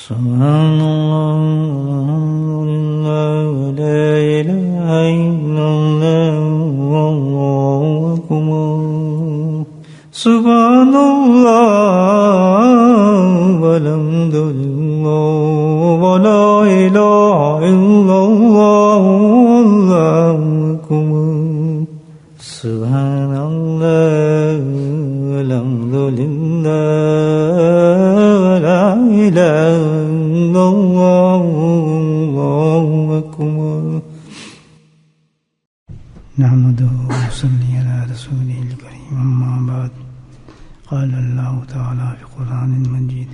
سبحان اللہ لا الہ الا اللہ واللہ اکبر سبحان اللہ والحمد للہ ولا الہ الا اللہ واللہ اکبر سبحان اللہ والحمد للہ ولا الہ الا اللہ واللہ اکبر نحمده ونصلي على رسوله الكريم أما بعد قال الله تعالى في القرآن المجيد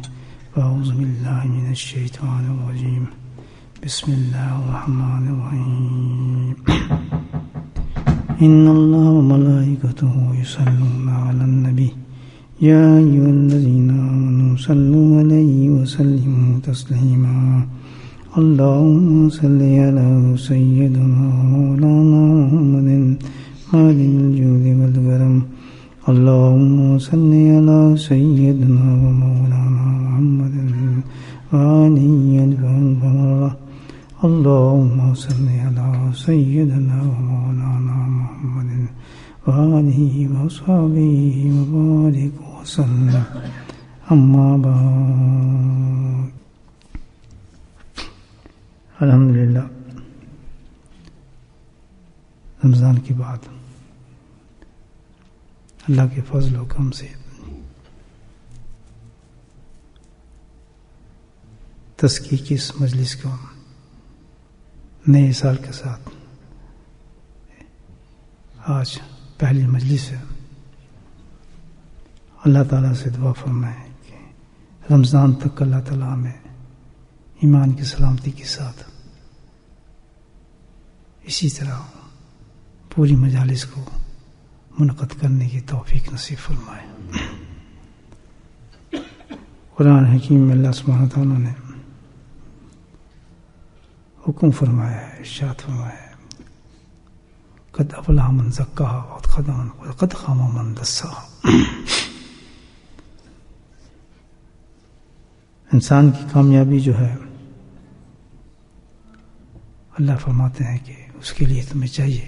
فأعوذ بالله من الشيطان الرجيم بسم الله الرحمن الرحيم إن الله وملائكته يصلون على النبي يا أيها الذين آمنوا صلوا عليه وسلموا تسليما اللهم صل على سيدنا مولانا محمد مالك الجود والكرم اللهم صل على سيدنا ومولانا محمد وآله الفضل اللهم صل على سيدنا ومولانا محمد وآله وصحبه وبارك وسلم أما بعد الحمدللہ رمضان کے بعد اللہ کے فضل و کرم سے تزکیہ کی اس مجلس کو نئے سال کے ساتھ آج پہلی مجلس ہے. اللہ تعالیٰ سے دعا فرمائیں کہ رمضان تک اللہ تعالیٰ میں ایمان کی سلامتی کے ساتھ اسی طرح پوری مجالس کو منعقد کرنے کی توفیق نصیب فرمائے. قرآن حکیم میں اللہ سبحانہ تعالیٰ نے حکم فرمایا ہے، ارشاد فرمایا ہے قد افلح من زکاہا وقد خاب من دساہا. انسان کی کامیابی جو ہے اللہ فرماتے ہیں کہ اس کے لیے تمہیں چاہیے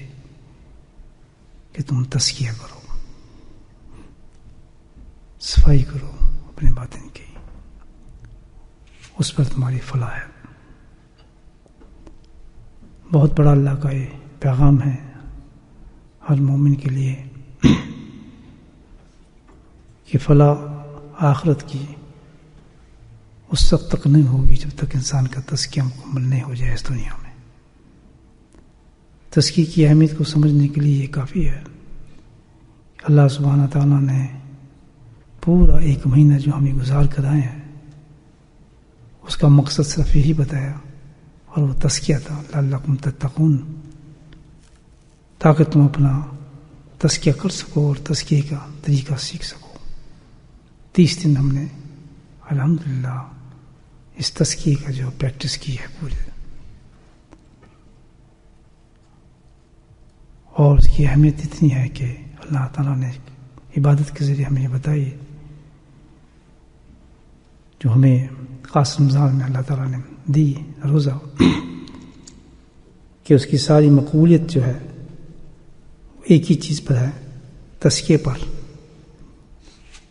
کہ تم تزکیہ کرو، صفائی کرو اپنے باطن کی، اس پر تمہاری فلاح ہے. بہت بڑا اللہ کا یہ پیغام ہے ہر مومن کے لیے کہ فلاح آخرت کی اس وقت تک نہیں ہوگی جب تک انسان کا تزکیہ مکمل نہیں ہو جائے. اس دنیا میں تزکیہ کی اہمیت کو سمجھنے کے لیے یہ کافی ہے. اللہ سبحانہ تعالیٰ نے پورا ایک مہینہ جو ہمیں گزار کر آئے ہیں اس کا مقصد صرف یہی بتایا، اور وہ تزکیہ تھا لعلکم تتقون، تاکہ تم اپنا تزکیہ کر سکو اور تزکیہ کا طریقہ سیکھ سکو. 30 دن ہم نے الحمدللہ اس تزکیہ کا جو پریکٹس کی ہے پورے، اور اس کی اہمیت اتنی ہے کہ اللہ تعالیٰ نے عبادت کے ذریعے ہمیں یہ بتائی جو ہمیں خاص رمضان میں اللہ تعالیٰ نے دی روزہ، کہ اس کی ساری مقبولیت جو ہے ایک ہی چیز پر ہے، تزکیے پر.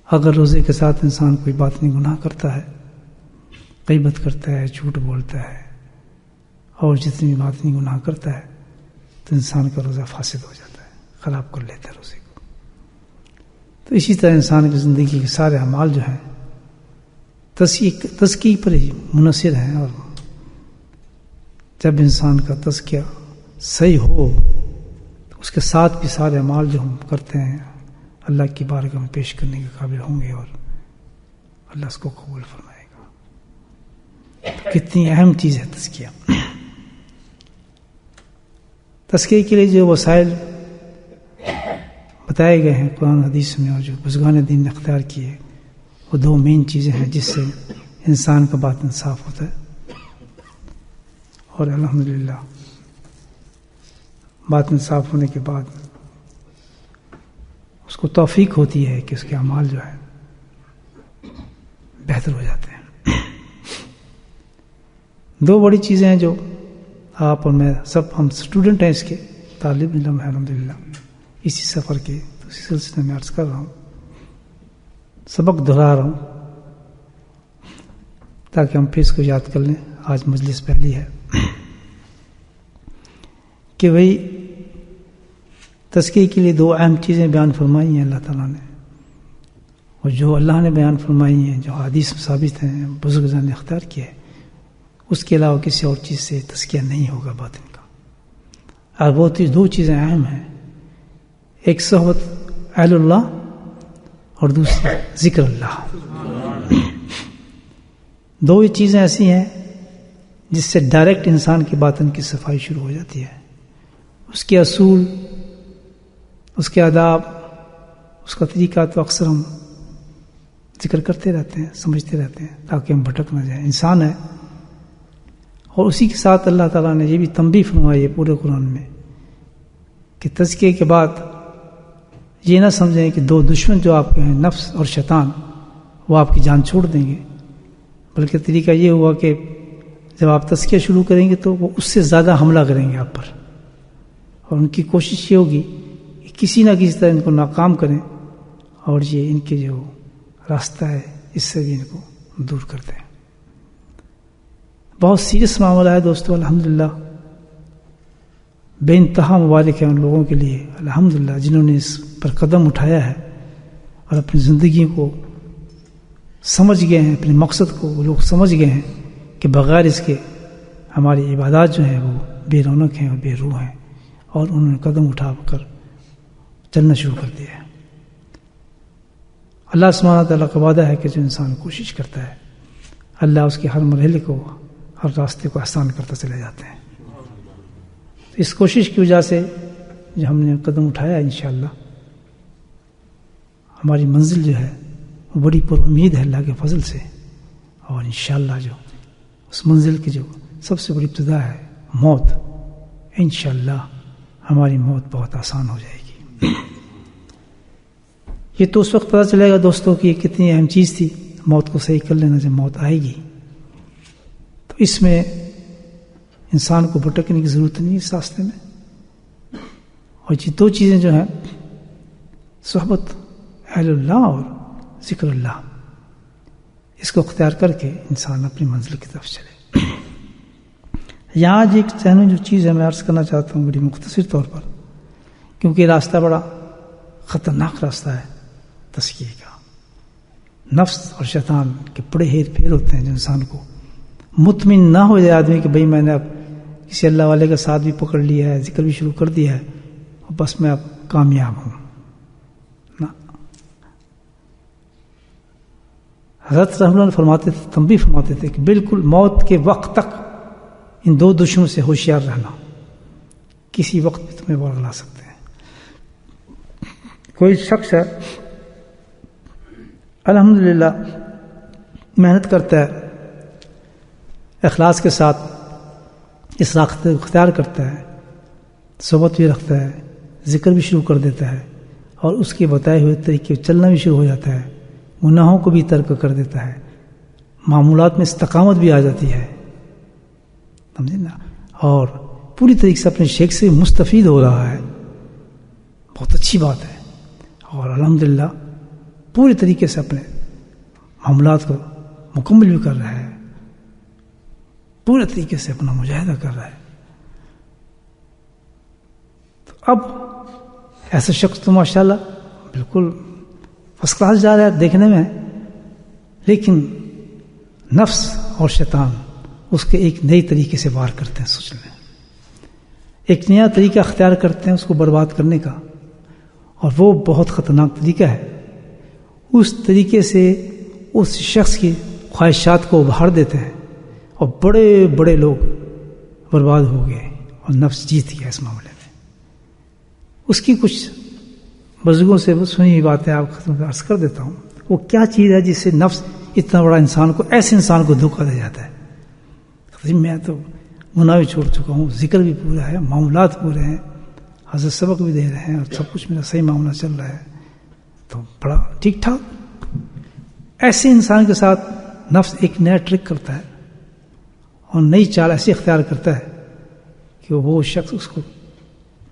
اگر روزے کے ساتھ انسان کوئی باطنی گناہ کرتا ہے، غیبت کرتا ہے، جھوٹ بولتا ہے، اور جتنی بھی باطنی گناہ کرتا ہے تو انسان کا روزہ فاسد ہو جاتا ہے، خراب کر لیتا ہے روزے کو. تو اسی طرح انسان کی زندگی کے سارے اعمال جو ہیں تزکیہ پر ہی منحصر ہیں، اور جب انسان کا تزکیہ صحیح ہو تو اس کے ساتھ بھی سارے اعمال جو ہم کرتے ہیں اللہ کی بارگاہ میں پیش کرنے کے قابل ہوں گے، اور اللہ اس کو قبول فرمائے گا. کتنی اہم چیز ہے تزکیہ. تزکیہ کے لیے جو وسائل بتائے گئے ہیں قرآن حدیث میں اور جو بزرگان دین نے اختیار کیے، وہ 2 مین چیزیں ہیں جس سے انسان کا باطن صاف ہوتا ہے. اور الحمدللہ باطن صاف ہونے کے بعد اس کو توفیق ہوتی ہے کہ اس کے اعمال جو ہے بہتر ہو جاتے ہیں. دو بڑی چیزیں ہیں جو آپ اور میں سب ہم اسٹوڈنٹ ہیں اس کے، طالب علم ہے الحمدللہ اسی سفر کے، تو اسی سلسلے میں عرض کر رہا ہوں، سبق دہرا رہا ہوں تاکہ ہم پھر اس کو یاد کر لیں۔ آج مجلس پہلی ہے کہ وہی تزکیے کے لیے دو اہم چیزیں بیان فرمائی ہیں اللہ تعالیٰ نے، اور جو اللہ نے بیان فرمائی ہیں، جو حدیث میں ثابت ہیں، بزرگان نے اختیار کیا ہے، اس کے علاوہ کسی اور چیز سے تزکیہ نہیں ہوگا باطن کا۔ اور وہ دو چیزیں اہم ہیں، ایک صحبت اہل اللہ اور دوسری ذکر اللہ۔ دو ہی چیزیں ایسی ہیں جس سے ڈائریکٹ انسان کی باطن کی صفائی شروع ہو جاتی ہے، اس کے اصول، اس کے آداب، اس کا طریقہ تو اکثر ہم ذکر کرتے رہتے ہیں، سمجھتے رہتے ہیں تاکہ ہم بھٹک نہ جائیں، انسان ہے۔ اور اسی کے ساتھ اللہ تعالیٰ نے یہ بھی تنبیہ فرمائی ہے پورے قرآن میں کہ تزکیے کے بعد یہ نہ سمجھیں کہ دو دشمن جو آپ کے ہیں، نفس اور شیطان، وہ آپ کی جان چھوڑ دیں گے، بلکہ طریقہ یہ ہوا کہ جب آپ تزکیہ شروع کریں گے تو وہ اس سے زیادہ حملہ کریں گے آپ پر، اور ان کی کوشش یہ ہوگی کہ کسی نہ کسی طرح ان کو ناکام کریں اور یہ ان کے جو راستہ ہے اس سے بھی ان کو دور کر دیں۔ بہت سیریس معاملہ ہے دوستو، الحمدللہ بے انتہا مبارک ہے ان لوگوں کے لیے الحمدللہ جنہوں نے اس پر قدم اٹھایا ہے اور اپنی زندگی کو سمجھ گئے ہیں، اپنے مقصد کو وہ لوگ سمجھ گئے ہیں کہ بغیر اس کے ہماری عبادات جو ہیں وہ بے رونق ہیں اور بے روح ہیں، اور انہوں نے قدم اٹھا کر چلنا شروع کر دیا ہے۔ اللہ سبحانہ تعالیٰ کا وعدہ ہے کہ جو انسان کوشش کرتا ہے اللہ اس کے ہر مرحلے کو، ہر راستے کو آسان کرتا چلے جاتے ہیں۔ اس کوشش کی وجہ سے جو ہم نے قدم اٹھایا ہے انشاءاللہ ہماری منزل جو ہے وہ بڑی پر امید ہے اللہ کے فضل سے، اور انشاءاللہ جو اس منزل کی جو سب سے بڑی ابتدا ہے موت، انشاءاللہ ہماری موت بہت آسان ہو جائے گی۔ یہ تو اس وقت پتہ چلے گا دوستوں کہ یہ کتنی اہم چیز تھی، موت کو صحیح کر لینا جب موت آئے گی۔ تو اس میں انسان کو بھٹکنے کی ضرورت نہیں اس راستے میں، اور یہ دو چیزیں جو ہیں صحبت اہل اللہ اور ذکر اللہ، اس کو اختیار کر کے انسان اپنی منزل کی طرف چلے۔ یہاں آج ایک ذہن میں جو چیز ہے میں عرض کرنا چاہتا ہوں بڑی مختصر طور پر، کیونکہ یہ راستہ بڑا خطرناک راستہ ہے تزکیے کا۔ نفس اور شیطان کے بڑے ہیر پھیر ہوتے ہیں جو انسان کو مطمئن نہ ہو جائے آدمی کہ بھئی میں نے اب کسی اللہ والے کا ساتھ بھی پکڑ لیا ہے، ذکر بھی شروع کر دیا ہے، اور بس میں اب کامیاب ہوں۔ نہ، حضرت رحمۃ اللہ فرماتے تھے، تنبیہ فرماتے تھے کہ بالکل موت کے وقت تک ان دو دشمنوں سے ہوشیار رہنا، کسی وقت بھی تمہیں ورگلا سکتے ہیں۔ کوئی شخص ہے الحمدللہ محنت کرتا ہے، اخلاص کے ساتھ اس راستے کو اختیار کرتا ہے، صحبت بھی رکھتا ہے، ذکر بھی شروع کر دیتا ہے، اور اس کے بتائے ہوئے طریقے چلنا بھی شروع ہو جاتا ہے، گناہوں کو بھی ترک کر دیتا ہے، معمولات میں استقامت بھی آ جاتی ہے، سمجھے نا، اور پوری طریقے سے اپنے شیخ سے مستفید ہو رہا ہے، بہت اچھی بات ہے، اور الحمدللہ پوری طریقے سے اپنے معاملات کو مکمل بھی کر رہا ہے، پورے طریقے سے اپنا مجاہدہ کر رہا ہے۔ تو اب ایسا شخص تو ماشاءاللہ بالکل فرسٹ کلاس جا رہا ہے دیکھنے میں، لیکن نفس اور شیطان اس کے ایک نئی طریقے سے وار کرتے ہیں، سوچ لیں، ایک نیا طریقہ اختیار کرتے ہیں اس کو برباد کرنے کا، اور وہ بہت خطرناک طریقہ ہے۔ اس طریقے سے اس شخص کی خواہشات کو ابھار دیتے ہیں، اور بڑے بڑے لوگ برباد ہو گئے اور نفس جیت گیا اس معاملے میں۔ اس کی کچھ بزرگوں سے سنی ہوئی باتیں آپ کو عرض کر دیتا ہوں۔ وہ کیا چیز ہے جس سے نفس اتنا بڑا انسان کو، ایسے انسان کو دھوکہ دے جاتا ہے؟ میں تو گناہ بھی چھوڑ چکا ہوں، ذکر بھی پورا ہے، معاملات پورے ہیں، حضرت سبق بھی دے رہے ہیں، اور سب کچھ میرا صحیح معاملہ چل رہا ہے، تو بڑا ٹھیک ٹھاک۔ ایسے انسان کے ساتھ نفس ایک نیا ٹرک کرتا ہے، اور نئی چال ایسی اختیار کرتا ہے کہ وہ شخص اس کو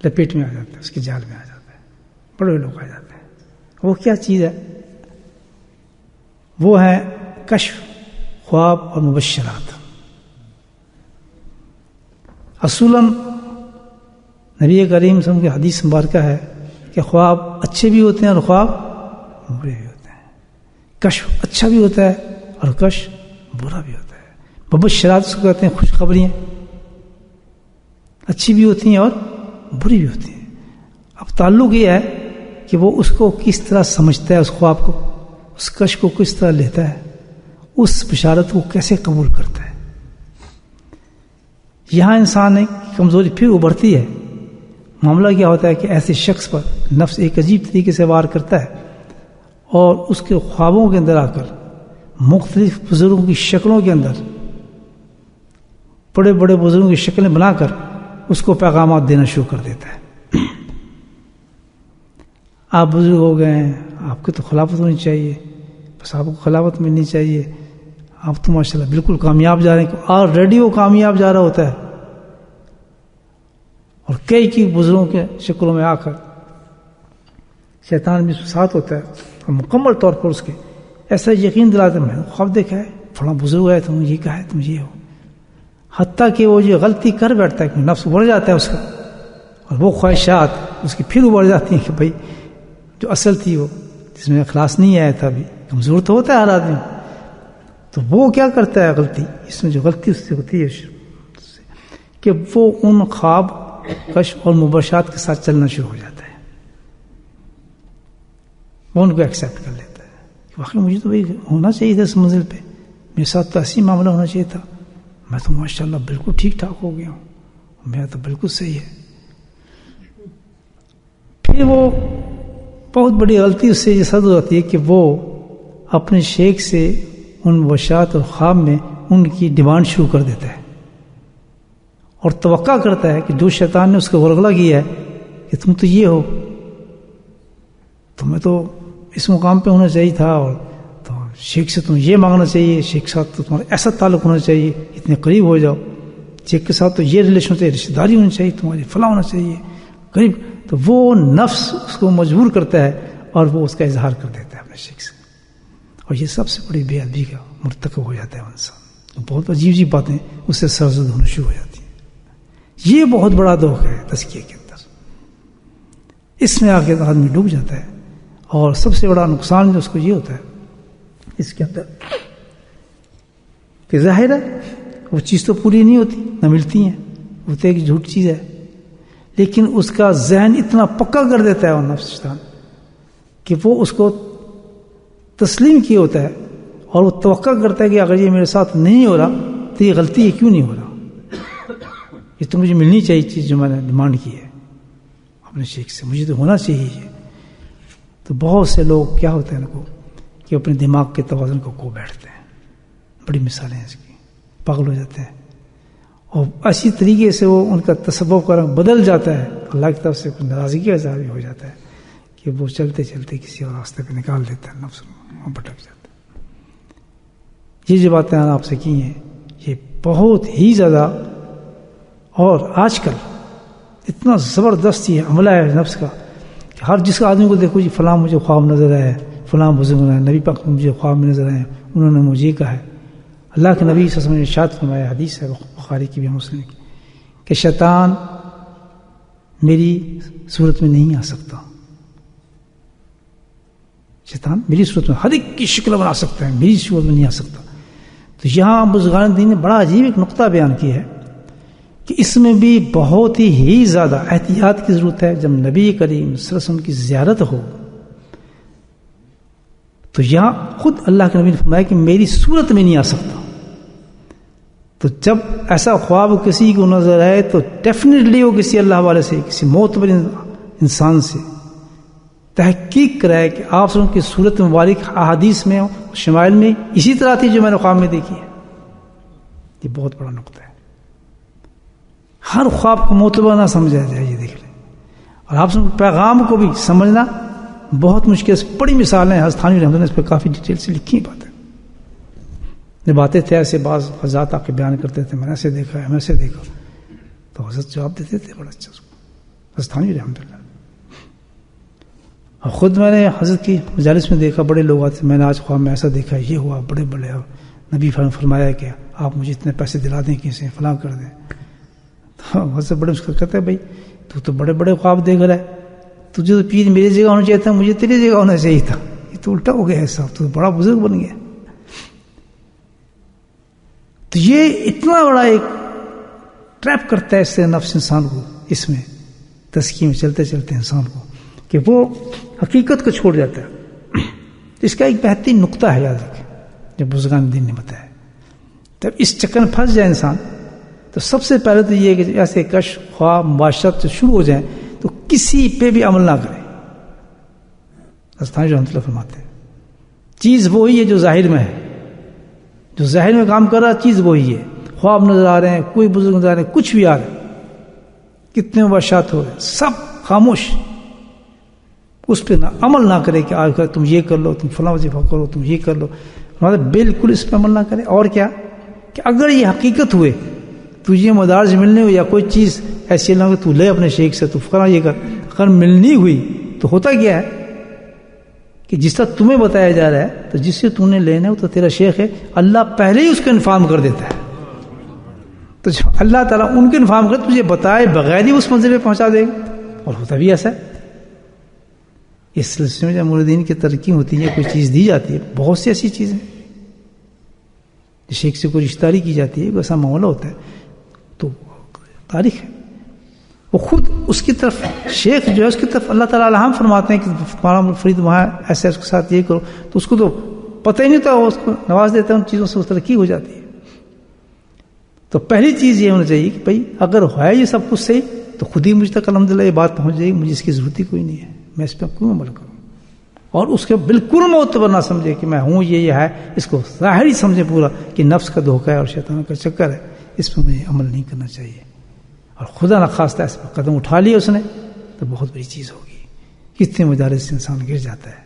لپیٹ میں آ جاتا ہے، اس کے جال میں آ جاتا ہے، بڑے بڑے لوگ آ جاتے ہیں۔ وہ کیا چیز ہے؟ وہ ہے کشف، خواب اور مبشرات۔ اصولاً نبی کریم صلی اللہ علیہ وسلم کی حدیث مبارکہ ہے کہ خواب اچھے بھی ہوتے ہیں اور خواب برے بھی ہوتے ہیں، کشف اچھا بھی ہوتا ہے اور کشف برا بھی ہوتا ہے۔ مبشرات اس کو کہتے ہیں خوشخبریاں، اچھی بھی ہوتی ہیں اور بری بھی ہوتی ہیں۔ اب تعلق یہ ہے کہ وہ اس کو کس طرح سمجھتا ہے، اس خواب کو، اس کشف کو کس طرح لیتا ہے، اس بشارت کو کیسے قبول کرتا ہے۔ یہاں انسان کی کمزوری پھر ابھرتی ہے۔ معاملہ کیا ہوتا ہے کہ ایسے شخص پر نفس ایک عجیب طریقے سے وار کرتا ہے اور اس کے خوابوں کے اندر آ کر مختلف بزرگوں کی شکلوں کے اندر، بڑے بڑے بزرگوں کی شکلیں بنا کر اس کو پیغامات دینا شروع کر دیتا ہے۔ آپ بزرگ ہو گئے ہیں، آپ کی تو خلافت ہونی چاہیے، بس آپ کو خلافت ملنی چاہیے، آپ تو ماشاءاللہ بالکل کامیاب جا رہے ہیں، آلریڈی وہ کامیاب جا رہا ہوتا ہے، اور کئی بزرگوں کے شکلوں میں آ کر شیطان بھی ساتھ ہوتا ہے اور مکمل طور پر اس کے ایسا یقین دلاتا ہے، میں نے خواب دیکھا ہے، فلاں بزرگ ہے، تم یہ کہا ہے، تم یہ ہو، حتیٰ کہ وہ جو غلطی کر بیٹھتا ہے کہ نفس بڑھ جاتا ہے اس کا، اور وہ خواہشات اس کی پھر ابھر جاتی ہیں کہ بھائی جو اصل تھی وہ جس میں اخلاص نہیں آیا تھا، ابھی کمزور تو ہوتا ہے ہر آدمی، تو وہ کیا کرتا ہے غلطی، اس میں جو غلطی اس سے ہوتی ہے کہ وہ ان خواب، کشف اور مبشرات کے ساتھ چلنا شروع ہو جاتا ہے، وہ ان کو ایکسیپٹ کر لیتا ہے کہ واقعی مجھے تو وہی ہونا چاہیے تھا، اس منزل پہ میرے ساتھ تو ایسی معاملہ ہونا چاہیے تھا، میں تو ماشاءاللہ بالکل ٹھیک ٹھاک ہو گیا ہوں، میرا تو بالکل صحیح ہے۔ پھر وہ بہت بڑی غلطی اس سے یہ صدر ہوتی ہے کہ وہ اپنے شیخ سے ان مبشرات اور خواب میں ان کی ڈیمانڈ شروع کر دیتا ہے اور توقع کرتا ہے کہ جو شیطان نے اس کو ورغلا کیا ہے کہ تم تو یہ ہو، تمہیں تو اس مقام پہ ہونا چاہیے تھا، اور تو شیخ سے تمہیں یہ مانگنا چاہیے، شیخ کے ساتھ تو تمہارا ایسا تعلق ہونا چاہیے، اتنے قریب ہو جاؤ، شیخ کے ساتھ تو یہ ریلیشن ہوتا ہے، رشتہ داری ہونی چاہیے، تمہاری فلاں ہونا چاہیے قریب، تو وہ نفس اس کو مجبور کرتا ہے اور وہ اس کا اظہار کر دیتا ہے اپنے شیخ سے، اور یہ سب سے بڑی بے ادبی کا مرتکب ہو جاتا ہے انسان، بہت عجیب عجیب باتیں اس سے سرزد ہونا شروع ہو جاتی ہیں۔ یہ بہت بڑا دھوکہ ہے تزکیے کے اندر، اس میں آ کے آدمی ڈوب جاتا ہے، اور سب سے بڑا نقصان جو اس کو یہ ہوتا ہے اس کے اندر کہ ظاہر ہے وہ چیز تو پوری نہیں ہوتی، نہ ملتی ہیں، وہ تو ایک جھوٹ چیز ہے، لیکن اس کا ذہن اتنا پکا کر دیتا ہے وہ نفس شیطان کہ وہ اس کو تسلیم کیا ہوتا ہے، اور وہ توقع کرتا ہے کہ اگر یہ میرے ساتھ نہیں ہو رہا تو یہ غلطی ہے، کیوں نہیں ہو رہا، یہ تو مجھے ملنی چاہیے چیز جو میں نے ڈیمانڈ کی ہے اپنے شیخ سے، مجھے تو ہونا چاہیے یہ۔ تو بہت سے لوگ کیا ہوتے ہیں ان کو کہ اپنے دماغ کے توازن کو کھو بیٹھتے ہیں، بڑی مثالیں ہیں اس کی، پاگل ہو جاتے ہیں، اور اسی طریقے سے وہ ان کا تصور کا رنگ بدل جاتا ہے، اللہ کی طرف سے کچھ ناراضگی کا اظہار بھی ہو جاتا ہے کہ وہ چلتے چلتے کسی اور راستے پہ نکال دیتا ہے، نفس وہ بھٹک جاتا ہے۔ یہ جو باتیں آپ سے کی ہیں یہ بہت ہی زیادہ، اور آج کل اتنا زبردست یہ عملہ ہے نفس کا کہ ہر جس کا آدمی کو دیکھو جی فلاں مجھے خواب نظر آیا ہے، فلاں بزرگ نے نبی پاک مجھے خواب میں نظر آئے، انہوں نے مجھے کہا ہے۔ اللہ کے نبی صلی اللہ علیہ وسلم نے ارشاد فرمایا، حدیث ہے بخاری کی بھی مسلم کی، کہ شیطان میری صورت میں نہیں آ سکتا، شیطان میری صورت میں ہر ایک کی شکل بنا سکتا ہے، میری صورت میں نہیں آ سکتا۔ تو یہاں بزرگان دین نے بڑا عجیب ایک نقطہ بیان کیا ہے کہ اس میں بھی بہت ہی زیادہ احتیاط کی ضرورت ہے۔ جب نبی کریم صلی اللہ علیہ وسلم کی زیارت ہو تو یہاں خود اللہ کے نبی نے فرمایا کہ میری صورت میں نہیں آ سکتا، تو جب ایسا خواب کسی کو نظر آئے تو ڈیفینیٹلی وہ کسی اللہ والے سے، کسی معتبر انسان سے تحقیق کرائے کہ آپ سن کی صورت مبارک احادیث میں شمائل میں اسی طرح تھی جو میں نے خواب میں دیکھی ہے۔ یہ بہت بڑا نقطہ ہے، ہر خواب کو معتبر نہ سمجھا جائے، یہ دیکھ لیں، اور آپ سن پیغام کو بھی سمجھنا بہت مشکل ہے۔ بڑی مثالیں حضرت تھانوی رحمۃ اللہ نے اس پہ کافی ڈیٹیل سے لکھی باتیں، جب آتے تھے ایسے بعض حضرات آ کے بیان کرتے تھے میں نے ایسے دیکھا ہے، میں ایسے دیکھا، تو حضرت جواب دیتے تھے بڑا اچھا اس کو، استھانی الحمدللہ۔ اور خود میں نے حضرت کی مجالس میں دیکھا، بڑے لوگ آتے، میں نے آج خواب میں ایسا دیکھا، یہ ہوا، بڑے بڑے نبی فرمایا کہ آپ مجھے اتنے پیسے دلا دیں کسی فلاں کر دیں، تو حضرت بڑے مسکر کہتے ہیں بھائی تو بڑے بڑے خواب دیکھ رہا ہے، تجھے تو پیر میری جگہ ہونا چاہیے تھا، مجھے تیری جگہ ہونا چاہیے تھا، یہ تو الٹا ہو گیا ہے صاحب، تو بڑا بزرگ بن گیا۔ تو یہ اتنا بڑا ایک ٹریپ کرتا ہے اس سے نفس انسان کو، اس میں تزکیے میں چلتے چلتے انسان کو، کہ وہ حقیقت کو چھوڑ جاتا ہے۔ اس کا ایک بہترین نقطہ ہے، یاد رکھیں، جو بزرگان دین نے بتایا، جب اس چکر میں پھنس جائے انسان تو سب سے پہلے تو یہ کہ ایسے کشف خواب مباشرت سے شروع ہو جائیں تو کسی پہ بھی عمل نہ کریں۔ استھانی رحمۃ اللہ فرماتے ہیں چیز وہی ہے جو ظاہر میں ہے، جو ظاہر میں کام کر رہا ہے چیز وہی ہے، خواب نظر آ رہے ہیں، کوئی بزرگ نظر آ رہے ہیں، کچھ بھی آ رہا ہے، کتنے مباشرات ہو رہے ہیں، سب خاموش، اس پہ نہ عمل نہ کرے کہ آج کل تم یہ کر لو، تم فلاں وظیفہ کرو، تم یہ کر لو، بالکل اس پہ عمل نہ کرے۔ اور کیا کہ اگر یہ حقیقت ہوئے تجھے مدارج ملنے ہوئی یا کوئی چیز ایسی نہ ہو تو لے اپنے شیخ سے، تو فلاں یہ کر، اگر ملنی ہوئی تو ہوتا کیا ہے کہ جس طرح تمہیں بتایا جا رہا ہے تو جس سے تم نے لینا ہے وہ تو تیرا شیخ ہے، اللہ پہلے ہی اس کو انفارم کر دیتا ہے، تو اللہ تعالیٰ ان کو انفارم کر تجھے بتائے بغیر ہی اس منزل پہ پہنچا دے گا۔ اور ہوتا بھی ایسا ہے، اس سلسلے میں جب مریدین کی ترقی ہوتی ہے، کوئی چیز دی جاتی ہے، بہت سی ایسی چیزیں شیخ سے کوئی رشتہ داری کی جاتی ہے، کوئی ایسا معاملہ ہوتا ہے تو تاریخ ہے، وہ خود اس کی طرف شیخ جو ہے اس کی طرف اللہ تعالیٰ الہام فرماتے ہیں کہ مولانا فرید وہاں ایسے اس کے ساتھ یہ کرو، تو اس کو تو پتہ ہی نہیں ہوتا، وہ اس کو نواز دیتا ہے، ان چیزوں سے اس ترقی ہو جاتی ہے۔ تو پہلی چیز یہ ہونا چاہیے کہ بھائی اگر ہے یہ سب کچھ صحیح تو خود ہی مجھ تک الحمدللہ یہ بات پہنچ جائے گی، مجھے اس کی ضرورت ہی کوئی نہیں ہے، میں اس پہ کیوں عمل کروں، اور اس کے بالکل معتبر نہ سمجھے کہ میں ہوں یہ ہے، اس کو ظاہر ہی سمجھے پورا کہ نفس کا دھوکہ ہے اور شیطان کا چکر ہے، اس پہ مجھے عمل نہیں کرنا چاہیے، اور خدا نخواستہ اس پہ قدم اٹھا لیا اس نے تو بہت بڑی چیز ہوگی۔ کتنے مدارس سے انسان گر جاتا ہے۔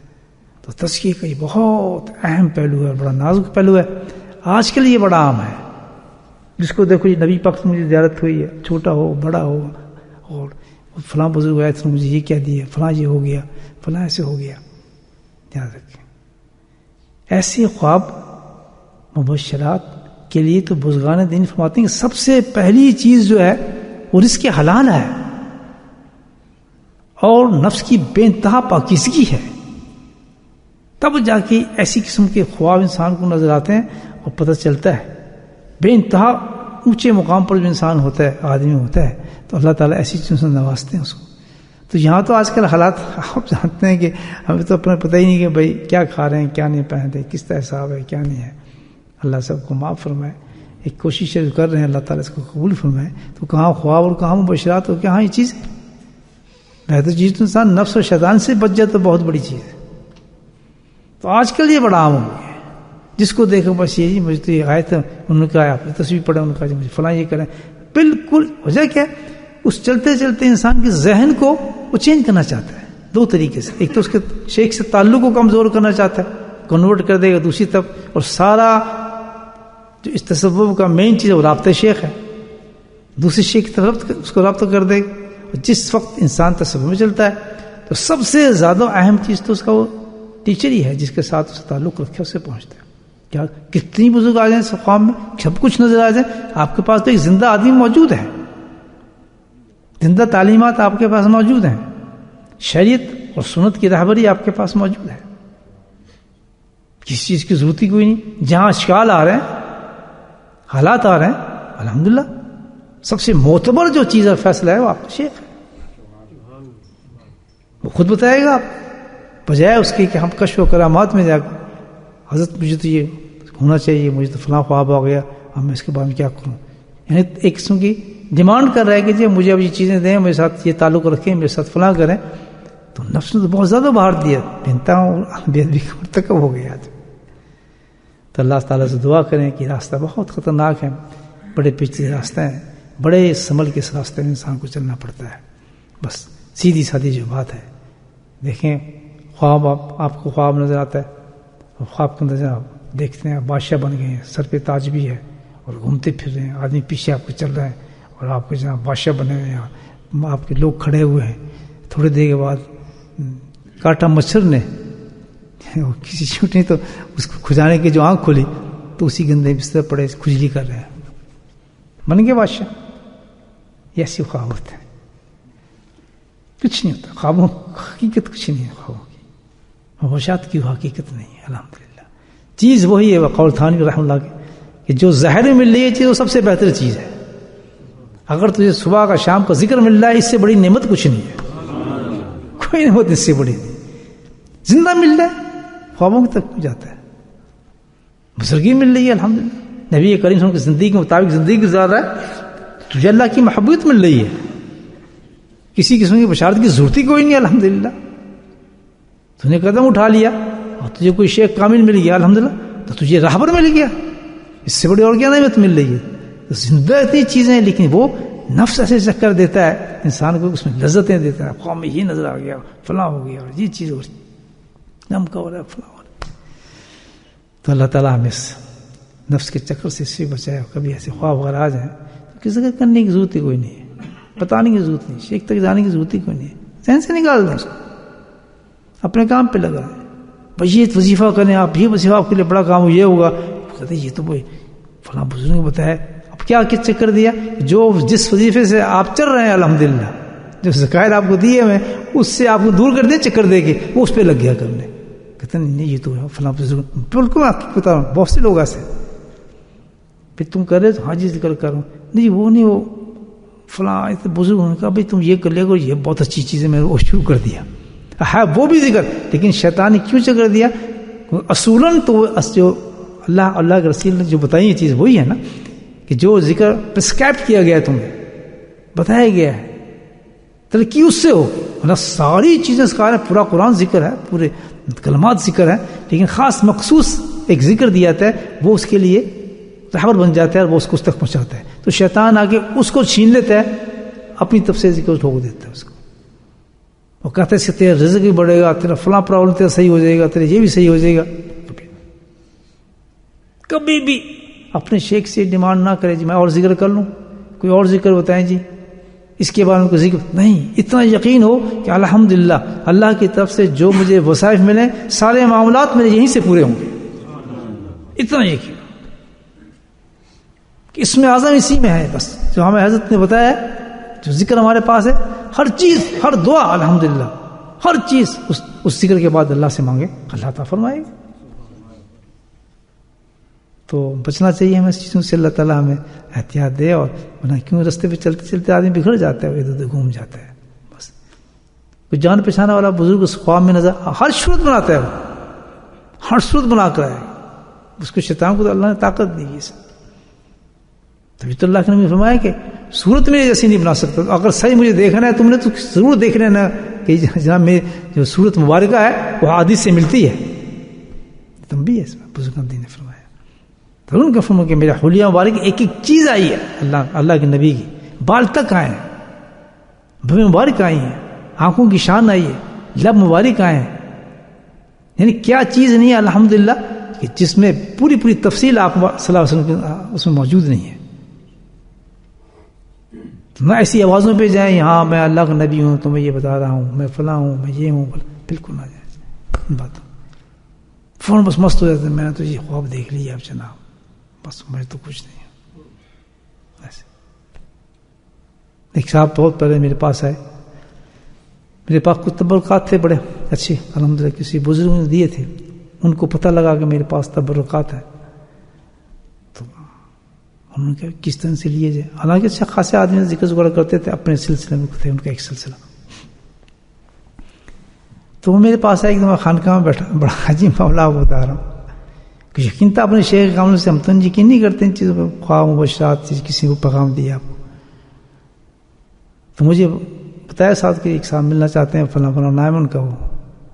تو تزکیے کا یہ بہت اہم پہلو ہے، بڑا نازک پہلو ہے، آج کل یہ بڑا عام ہے، جس کو دیکھو یہ نبی پاک سے مجھے زیارت ہوئی ہے، چھوٹا ہو بڑا ہو، اور فلاں بزرگ آئے تو مجھے یہ کہہ دیا، فلاں یہ ہو گیا، فلاں ایسے ہو گیا۔ یاد رکھیں ایسے خواب مبشرات کے لیے تو بزرگان دین فرماتے ہیں کہ سب سے پہلی چیز جو ہے وہ رزق حلال ہے اور نفس کی بے انتہا پاکیزگی ہے، تب جا کے ایسی قسم کے خواب انسان کو نظر آتے ہیں اور پتہ چلتا ہے بے انتہا اونچے مقام پر جو انسان ہوتا ہے، آدمی ہوتا ہے، تو اللہ تعالیٰ ایسی چیزوں سے نوازتے ہیں اس کو۔ تو یہاں تو آج کل حالات آپ جانتے ہیں کہ ہمیں تو اپنا پتہ ہی نہیں کہ بھائی کیا کھا رہے ہیں، کیا نہیں پہنتے، کس طرح حساب ہے، کیا نہیں ہے۔ اللہ سب کو معاف فرمائے، ایک کوشش کر رہے ہیں، اللہ تعالیٰ اس کو قبول فرمائے۔ تو کہاں خواب اور کہاں مبشرات ہو، کہاں یہ چیز ہے؟ بہتر چیز تو انسان نفس و شیطان سے بچ جائے تو بہت بڑی چیز ہے۔ تو آج کل یہ بڑا عام ہو گیا ہے، جس کو دیکھو بس یہ مجھے تو یہ آئے تھے، انہوں نے کہا آپ تصویر پڑھے، انہوں نے کہا مجھے فلاں یہ کریں، بالکل وجہ کیا ہے؟ اس چلتے چلتے انسان کے ذہن کو وہ چینج کرنا چاہتا ہے دو طریقے سے، ایک تو اس کے شیخ سے تعلق کو کمزور کرنا چاہتا ہے، کنورٹ کر دے گا دوسری طرف، اور سارا جو اس تصوف کا مین چیز ہے وہ رابطہ شیخ ہے، دوسری شیخ کی طرف اس کو رابطہ کر دے گا۔ اور جس وقت انسان تصوف میں چلتا ہے تو سب سے زیادہ اہم چیز تو اس کا وہ ٹیچر ہی ہے جس کے ساتھ اس تعلق رکھے، اس سے پہنچتا ہے۔ کیا کتنی بزرگ آ جائیں خواب میں، سب کچھ نظر آ جائے، آپ کے پاس تو ایک زندہ آدمی موجود ہے، زندہ تعلیمات آپ کے پاس موجود ہیں، شریعت اور سنت کی رہبری آپ کے پاس موجود ہے، کسی چیز کی ضرورت ہی کوئی نہیں۔ جہاں اشکال آ رہے ہیں، حالات آ رہے ہیں، الحمدللہ سب سے معتبر جو چیز اور فیصلہ ہے وہ آپ کا شیخ ہے، وہ خود بتائے گا آپ، بجائے اس کے کہ ہم کشف و کرامات میں جا کر حضرت مجھے تو یہ ہونا چاہیے، مجھے تو فلاں خواب آ گیا، اب میں اس کے بارے میں کیا کروں، یعنی ایک قسم کی ڈیمانڈ کر رہا ہے کہ جی مجھے اب یہ چیزیں دیں، میرے ساتھ یہ تعلق رکھیں، میرے ساتھ فلاں کریں، تو نفس نے تو بہت زیادہ بہار دیا، بنتا ہوں بے ادبی کا مرتکب ہو گیا آج۔ تو اللہ تعالیٰ سے دعا کریں کہ راستہ بہت خطرناک ہے، بڑے پیچیدے راستے ہیں، بڑے سنبھل کے اس راستے میں انسان کو چلنا پڑتا ہے۔ بس سیدھی سادھی جو بات ہے، دیکھیں خواب آپ کو خواب نظر آتا ہے، اور خواب کے اندر دیکھتے ہیں بادشاہ بن گئے ہیں, سر پہ تاج بھی ہے اور گھومتے پھر رہے ہیں, آدمی پیچھے آپ کو چل رہا ہے اور آپ کے جہاں بادشاہ بنے ہوئے ہیں, آپ کے لوگ کھڑے ہوئے ہیں. تھوڑی دیر کے بعد کاٹا مچھر نے کسی چھوٹی تو اس کو کھجانے کی جو آنکھ کھلی تو اسی گندے بستر پڑے کھجلی کر رہے ہیں, بن گئے بادشاہ. یہ ایسی خواب ہوتے ہیں, کچھ نہیں ہوتا خوابوں, حقیقت کچھ نہیں ہے خوابوں کی, مباشرات کی حقیقت نہیں ہے. الحمدللہ چیز وہی ہے وقول تھانوی رحمہ اللہ کی کہ جو ظاہر میں مل رہی ہے چیز وہ سب سے بہتر چیز ہے. اگر تجھے صبح کا شام کا ذکر مل رہا ہے اس سے بڑی نعمت کچھ نہیں ہے, کوئی نعمت اس سے بڑی نہیں. زندہ مل رہا ہے خوابوں کی تک جاتا ہے, بزرگی مل رہی ہے الحمدللہ, نبی کریم صلی اللہ علیہ وسلم کی زندگی کے مطابق زندگی گزار رہا ہے, تجھے اللہ کی محبت مل رہی ہے, کسی قسم کی بشارت کی ضرورت ہی کوئی نہیں. الحمدللہ تو نے قدم اٹھا لیا اور تجھے کوئی شیخ کامل مل گیا الحمدللہ, تو تجھے راہبر مل گیا, اس سے بڑی اور کیا نعمت مل رہی ہے. تو زندہ اتنی چیزیں ہیں لیکن وہ نفس ایسے چکر دیتا ہے انسان کو, اس میں لذتیں دیتا ہے, خواب میں یہ نظر آ گیا, فلاں ہو گیا, اور یہ چیز ہو رہی, نم کا ہو رہا ہے, فلاں ہو رہا ہے. تو اللہ تعالیٰ ہمیں اس نفس کے چکر سے اس سے بچائے. کبھی ایسے خواب وغیرہ آ جائیں تو کسی کا کرنے کی ضرورت ہی کوئی نہیں ہے, بتانے کی ضرورت نہیں, شیخ تک جانے کی ضرورت ہی کوئی نہیں ہے. ذہن سے نکال دیں اس کو, اپنے کام پہ لگا دیں. بھائی یہ وظیفہ کریں آپ, یہ وظیفہ آپ کے لیے بڑا کام ہو, یہ ہوگا. کہتے یہ تو کوئی فلاں بزرگ نے بتایا. اب کیا کس چکر دیا, جو جس وظیفے سے آپ چل رہے ہیں الحمدللہ, جو ذکائر آپ کو دیے میں اس سے آپ کو دور کر دیں چکر دے کے, وہ اس پہ لگ گیا کرنے. کہتے نہیں یہ تو فلاں بزرگ, بالکل آپ کو بتا رہا ہوں, بہت سے لوگ ایسے. پھر تم کر رہے تو ہاں جی ذکر کرو, نہیں وہ نہیں, وہ فلاں بزرگ نے کہا بھائی تم یہ کر لے گا, یہ بہت اچھی چیز ہے, میں نے وہ شروع کر دیا. ہے وہ بھی ذکر, لیکن شیطان نے کیوں چکر دیا؟ اصولاً تو جو اللہ کے رسول نے جو بتائی یہ چیز وہی ہے نا, کہ جو ذکر پرسکرائب کیا گیا ہے تمہیں, بتایا گیا ہے, ترقی اس سے ہو. ورنہ ساری چیزیں سکھا رہے ہیں, پورا قرآن ذکر ہے, پورے کلمات ذکر ہیں, لیکن خاص مخصوص ایک ذکر دیا جاتا ہے, وہ اس کے لیے رہبر بن جاتا ہے اور وہ اس کو اس تک پہنچاتا ہے. تو شیطان آگے اس کو چھین لیتا ہے, اپنی طرف سے ذکر ٹھوک دیتا ہے اس کو. وہ کہتا ہے اس سے تیرا رزق بھی بڑھے گا, تیرا فلاں پرابلم تیرا صحیح ہو جائے گا, تیرا یہ بھی صحیح ہو جائے گا. کبھی بھی اپنے شیخ سے ڈیمانڈ نہ کرے جی میں اور ذکر کر لوں, کوئی اور ذکر بتائیں جی, اس کے بارے میں کوئی ذکر نہیں. اتنا یقین ہو کہ الحمدللہ اللہ کی طرف سے جو مجھے وظائف ملیں سارے معاملات میرے یہیں سے پورے ہوں گے. اتنا یقین کہ اس میں اعظم اسی میں ہے. بس جو ہمیں حضرت نے بتایا ہے, جو ذکر ہمارے پاس ہے, ہر چیز, ہر دعا الحمدللہ, ہر چیز اس ذکر کے بعد اللہ سے مانگے, اللہ تعالیٰ فرمائے گا. تو بچنا چاہیے ہمیں اس چیزوں سے, اللہ تعالیٰ ہمیں احتیاط دے. اور ورنہ کیوں رستے پہ چلتے چلتے آدمی بگڑ جاتا ہے, ادھر ادھر گھوم جاتا ہے. بس کوئی جان پہچانا والا بزرگ اس خواب میں نظر, ہر صورت بناتا ہے, وہ ہر صورت بنا کر آئے گا. اس کو شیطان کو تو اللہ نے طاقت دی ہے. تبھی تو اللہ کے نبی نے فرمایا کہ صورت میرے جیسی نہیں بنا سکتا, اگر صحیح مجھے دیکھنا ہے تم نے تو ضرور دیکھ لینا کہ جناب میری جو صورت مبارکہ ہے وہ حدیث سے ملتی ہے. تم بھی ہے اس میں بزرگان دین نے فرمایا. تو ان کا فرمایا کہ میرا حلیہ مبارک ایک ایک چیز آئی ہے اللہ کے نبی کی, بال تک آئے ہیں, بھویں مبارک آئی ہیں, آنکھوں کی شان آئی ہے, لب مبارک آئے ہیں. یعنی کیا چیز نہیں ہے الحمدللہ کہ جس میں پوری تفصیل آپ صلی اللہ علیہ وسلم اس میں موجود نہیں ہے. نہ ایسی آوازوں پہ جائیں ہاں میں اللہ کا نبی ہوں تو میں یہ بتا رہا ہوں, میں فلاں ہوں, میں یہ ہوں, بالکل نہ جائیں ان باتوں. فوراً بس مست ہو جاتے ہیں, میں نے تو یہ خواب دیکھ لیا اب جناب, بس مجھے تو کچھ نہیں ہے. ایسے ایک صاحب بہت پہلے میرے پاس آئے, میرے پاس کچھ تبرکات تھے بڑے اچھے الحمدللہ, کسی بزرگ نے دیے تھے. ان کو پتہ لگا کہ میرے پاس تبرکات ہے, تو انہوں نے کہا کس طرح سے لیے جائے. حالانکہ اچھا خاصے آدمی ذکر وغیرہ کرتے تھے, اپنے سلسلے میں تھے ان کا ایک سلسلہ. تو وہ میرے پاس آئے, ایک دم خانقاہ میں بیٹھا, بڑا عجیب معاملہ بتا رہا ہوں کہ یقین تھا اپنے شیخ کامل سے, ہم تو یقین نہیں کرتے ان چیزوں پہ, خواب مبشرات کسی کو پیغام دیا آپ کو. تو مجھے بتایا ساتھ کہ ایک صاحب ملنا چاہتے ہیں, فلاں فلاں نام ان کا, وہ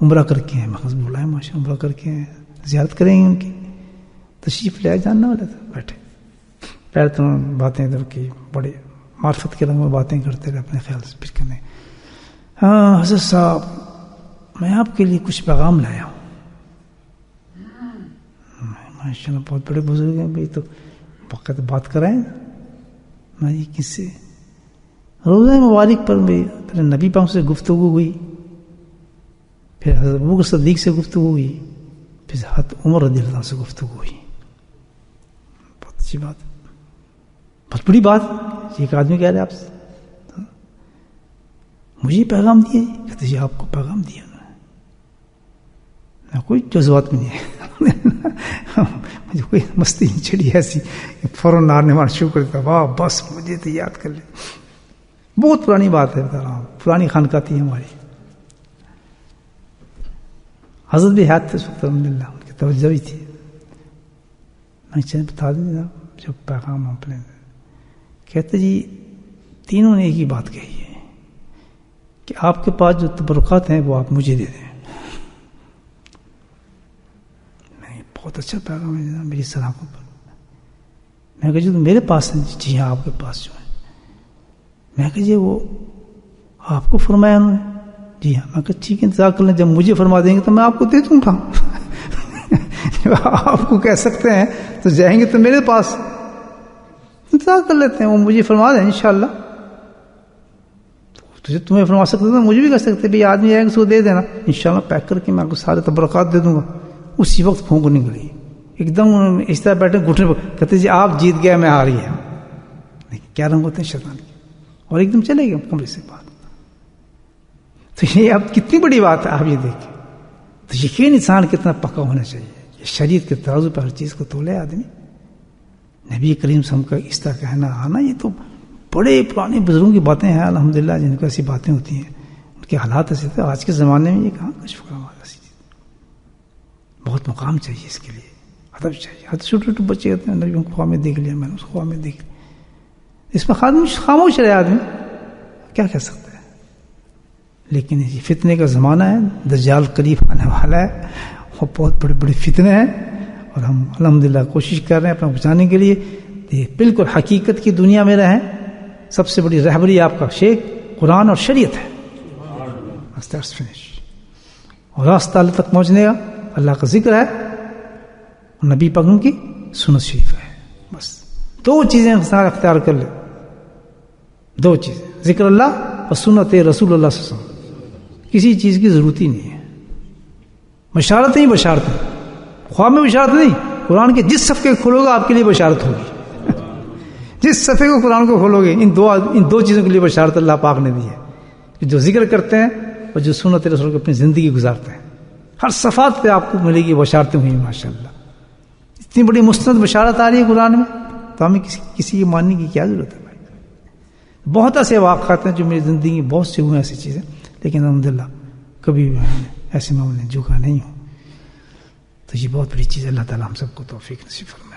عمرہ کر کے ہیں. میں بولا ہے ماشاء عمرہ کر کے ہیں, زیارت کریں گے ان کی. تشریف لے آئے, جاننے والا تھا, بیٹھے پیر تو باتیں ادھر کی بڑے معرفت کے رنگ میں باتیں کرتے رہے اپنے خیال سے. پھر کہنے ہاں حضرت صاحب میں آپ کے لیے کچھ پیغام لایا ہوں. ماشاء اللہ بہت بڑے بزرگ ہیں بھائی، تو وقت بات کرائیں نا جی کس سے. روزہ مبارک پر بھی پھر نبی پاک سے گفتگو ہوئی، پھر حضرت ابوبکر صدیق سے گفتگو ہوئی، پھر حضرت عمر رضی اللہ عنہ سے گفتگو ہوئی. بہت اچھی بات، بہت بڑی بات. ایک آدمی کہہ رہے آپ سے مجھے پیغام دیا، کہتے جی آپ کو پیغام دیا نہ، کوئی جذبات میں نہیں ہے مجھے کوئی مستی نہیں چڑھی ایسی فوراً نارنے مارنا شروع کرتا، واہ بس مجھے تو یاد کر لے. بہت پرانی بات ہے، بتا رہا ہوں، پرانی خانقاہ تھی ہماری. حضرت بھی حیات تھے اس وقت الحمدللہ، ان کی توجہ بھی تھی. میں چند بتا دیں جو پیغام اپنے کہتے جی تینوں نے ایک ہی بات کہی ہے کہ آپ کے پاس جو تبرکات ہیں وہ آپ مجھے دے دیں. میں بہت اچھا پیغام ہے میری سلاخوں پر. میں کہا جی تو میرے پاس ہیں. جی ہاں آپ کے پاس جو ہے. میں کہا جی وہ آپ کو فرمایا انہوں نے؟ جی ہاں. میں کہا ٹھیک ہے انتظار کر لیں، جب مجھے فرما دیں گے تو میں آپ کو دے دوں گا. آپ کو کہہ سکتے ہیں تو جائیں گے تو میرے پاس انتظار کر لیتے ہیں، وہ مجھے فرما دیں انشاءاللہ. تو تمہیں فرما سکتے تو مجھے بھی کہہ سکتے بھی آدمی آئے گا اس کو دے دینا، انشاءاللہ پیک کر کے میں آپ کو سارے تبرکات دے دوں گا. اسی وقت پھونک نکلی ایک دم اس طرح بیٹھے گھٹنے پر، کہتے جی آپ جیت گئے میں ہار گیا. کیا رنگ ہوتے ہیں شیطان کے. اور ایک دم چلے گئے کمرے سے بات. تو یہ اب کتنی بڑی بات ہے آپ یہ دیکھیں. تو یقین انسان کتنا پکا ہونا چاہیے. یہ شریعت کے ترازو پہ ہر چیز کو تولے آدمی. نبی کریم صلی اللہ علیہ وسلم کا اس طرح کہنا آنا، یہ تو بڑے پرانے بزرگوں کی باتیں ہیں الحمدللہ، جن کو ایسی باتیں ہوتی ہیں. ان کے حالات ایسے تھے. آج کے زمانے میں یہ کہاں کچھ ایسی چیز. بہت مقام چاہیے اس کے لیے، ادب چاہیے. ہر چھوٹے چھوٹے بچے ہوتے ہیں، نبی خواہ میں دیکھ لیا میں نے، اس خواہ میں دیکھ لیا. اس میں خاموش رہے آدمی، کیا کہہ سکتا ہے. لیکن یہ فتنے کا زمانہ ہے، دجال قریب آنے والا ہے، وہ بہت بڑے بڑے فتنے ہیں. اور ہم الحمدللہ کوشش کر رہے ہیں اپنا بچانے کے لیے. بالکل حقیقت کی دنیا میں رہیں. سب سے بڑی رہبری آپ کا شیخ قرآن اور شریعت ہے. اور راستہ اللہ تک پہنچنے کا اللہ کا ذکر ہے اور نبی پاک کی سنت شریف ہے. بس دو چیزیں اختیار کر لے، دو چیزیں، ذکر اللہ اور سنت رسول اللہ صلی اللہ علیہ وسلم. کسی چیز کی ضرورت ہی نہیں ہے. بشارت ہی بشارت ہے، خواہ میں بشارت نہیں. قرآن کے جس صفحے کو کھولو گے آپ کے لیے بشارت ہوگی. جس صفحے کو قرآن کو کھولو گے ان دو چیزوں کے لیے بشارت اللہ پاک نے دی ہے، کہ جو ذکر کرتے ہیں اور جو سنت رسول کو اپنی زندگی گزارتے ہیں. ہر صفحات پہ آپ کو ملے گی بشارتیں ہوئی ماشاءاللہ. اتنی بڑی مستند بشارت آ رہی ہے قرآن میں، تو ہمیں کسی کی ماننے کی کیا ضرورت ہے بھائی. بہت ایسے واقعات ہیں جو میری زندگی میں بہت سے ہوئے ایسی چیزیں، لیکن الحمدللہ کبھی بھی ایسے معاملے جھکا نہیں ہوں. تو یہ بہت بڑی چیز ہے. اللہ تعالیٰ ہم سب کو توفیق نصیب فرمائے.